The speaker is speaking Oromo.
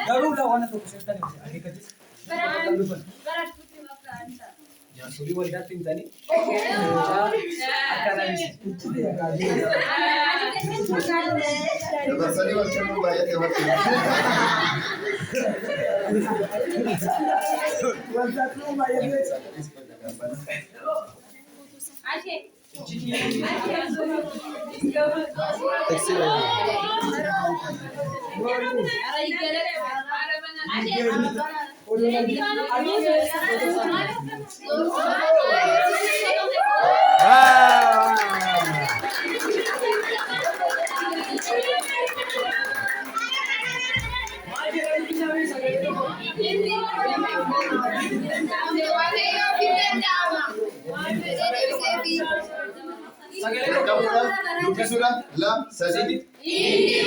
Garuda wana to kusenta ni akikaje ya suri wali da tintani akana ni basari wachana baya te watu wanzatu baya Ashe Lukisura la sadi Ini